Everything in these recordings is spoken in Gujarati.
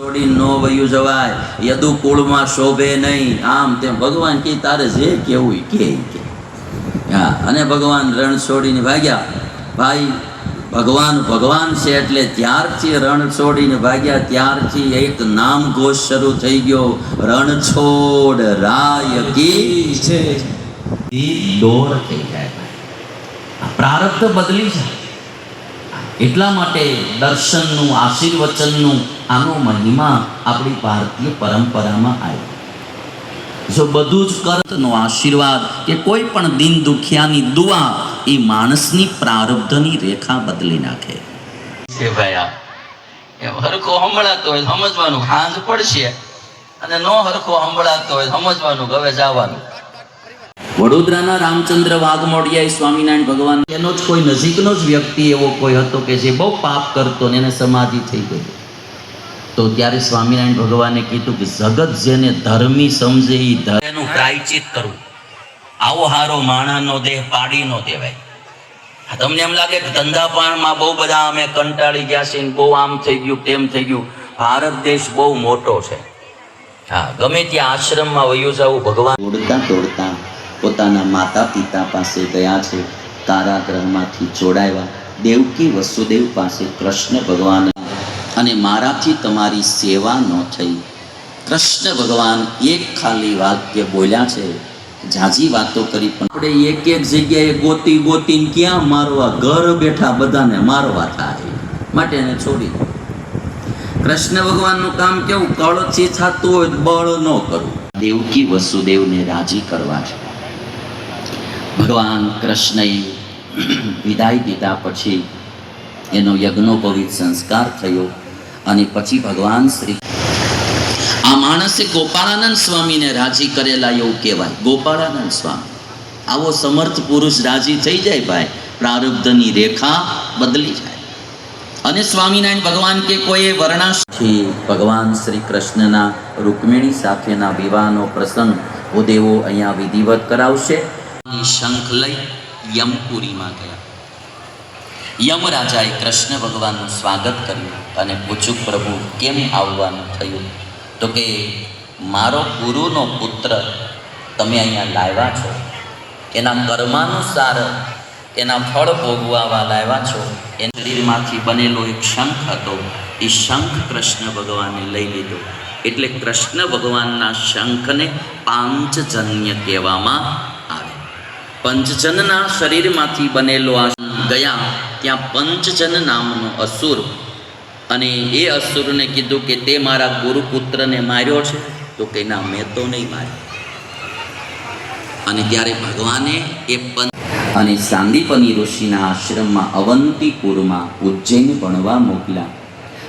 છોડી નો વયું જવાય, યદુકુળમાં શોભે નહીં, આમ તેમ ભગવાન કે તારે જે કેવું કે હા. અને ભગવાન રણ છોડીને ભાગ્યા. ભાઈ ભગવાન ભગવાન છે એટલે ત્યારથી રણ છોડીને ભાગ્યા, ત્યારથી એક નામ ઘોષ શરૂ થઈ ગયો, રણ છોડ રાય કી છે. દોર થઈ જાય, પ્રારબ્ધ બદલી જાય. એટલા માટે દર્શનનું, આશીર્વચનનું આનો મહિમા આપણી ભારતીય પરંપરામાં આવ્યો. જો બધું જ કર્તનો આશીર્વાદ કે કોઈ પણ દિન દુખિયાની દુઆ એ માણસની પ્રારબ્ધની રેખા બદલી નાખે છે. ભાઈ એ હરખો સંભળાતો હોય સમજવાનું, હાંજ પડશે, અને નો હરખો સંભળાતો હોય સમજવાનું, હવે જવાનું. વડોદરાના રામચંદ્ર વાઘમોડિયા સ્વામિનારાયણ ભગવાન, એનો જ કોઈ નજીકનો જ વ્યક્તિ એવો કોઈ હતો કે જે બહુ પાપ કરતો ને એને સમાધિ થઈ ગઈ. તો ત્યારે સ્વામિનારાયણ ભગવાને કીધું કે જગત જેને ધર્મી સમજે એનું પ્રાયચિત કરવું. આવો હારો માણસનો દેહ પાડી નો દેવાય. તમને એમ લાગે કે ધંધાપાણમાં બહુ બધા અમે કંટાળી ગયા છે, બહુ આમ થઈ ગયું તેમ થઈ ગયું. ભારત દેશ બહુ મોટો છે. હા, ગમે ત્યાં આશ્રમમાં વયું જવું. ભગવાન દોડતા દોડતા પોતાના માતા પિતા પાસે ગયા છે, કારાગૃહમાંથી જોડાયા. દેવકી વસુદેવ પાસે કૃષ્ણ ભગવાન, અને મારાથી તમારી સેવા ન થઈ. કૃષ્ણ ભગવાન એક ખાલી વાક્ય બોલ્યા છે, ઝાઝી વાતો કરી પણ આપણે એક એક જગ્યાએ ગોતી ગોતીને ક્યાં મારવા, ઘર બેઠા બધાને મારવા થાય, માટે એને છોડી. કૃષ્ણ ભગવાનનું કામ કેવું, કળથી થતું હોય બળ ન કરવું. દેવકી વસુદેવને રાજી કરવા છે. ભગવાન કૃષ્ણએ વિદાય દીધા પછી એનો યજ્ઞોપવિત સંસ્કાર થયો, અને પછી ભગવાન શ્રી આ માણસે ગોપાળાનંદ સ્વામીને રાજી કરેલા એવું કહેવાય. ગોપાળાનંદ સ્વામી આવો સમર્થ પુરુષ રાજી થઈ જાય ભાઈ, પ્રારબ્ધની રેખા બદલી જાય. અને સ્વામિનારાયણ ભગવાન કે કોઈ વર્ણાશ્રમથી ભગવાન શ્રી કૃષ્ણના રૂકમિણી સાથેના વિવાહનો પ્રસંગ ભૂદેવો અહીંયા વિધિવત કરાવશે. શંખ લઈ યમપુરીમાં ગયા. યમરાજાએ કૃષ્ણ ભગવાનનું સ્વાગત કર્યું અને પૂછ્યું, પ્રભુ કેમ આવવાનું થયું? તો કે મારો ગુરુનો પુત્ર તમે અહીંયા લાવ્યા છો, એના કર્માનુસાર એના ફળ ભોગવાવા લાવ્યા છો. એના શરીરમાંથી બનેલો એક શંખ હતો, એ શંખ કૃષ્ણ ભગવાને લઈ લીધો. એટલે કૃષ્ણ ભગવાનના શંખને પાંચજન્ય કહેવામાં આવે. પંચજનના શરીરમાંથી બનેલો આ ગયા ત્યાં પંચજન નામનો અસુર, અને એ અસુરને કીધું કે તે મારા ગુરુપુત્રને માર્યો છે. તો કે ના, મેં તો નહીં માર્યો. અને ત્યારે ભગવાને એ અને સાંદીપની ઋષિના આશ્રમમાં અવંતીપુરમાં ઉજ્જૈન ભણવા મોકલ્યા.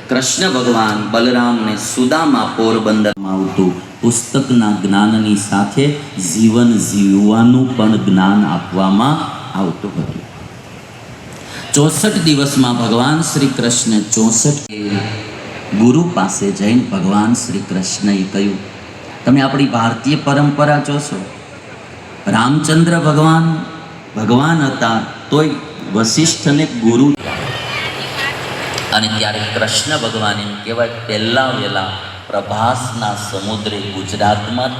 કૃષ્ણ ભગવાન બલરામને સુદામા પોરબંદરમાં આવતું પુસ્તકના જ્ઞાનની સાથે જીવન જીવવાનું પણ જ્ઞાન આપવામાં આવતું હતું. 64 દિવસમાં ભગવાન શ્રી કૃષ્ણ 64 ગુરુ પાસે જઈને ભગવાન શ્રી કૃષ્ણએ કહ્યું, તમે આપણી ભારતીય પરંપરા જોશો, રામચંદ્ર ભગવાન ભગવાન હતા તોય વશિષ્ઠને ગુરુ. અને ત્યારે કૃષ્ણ ભગવાન એમ કહેવાય પહેલા વહેલા પ્રભાસના સમુદ્રે ગુજરાતમાં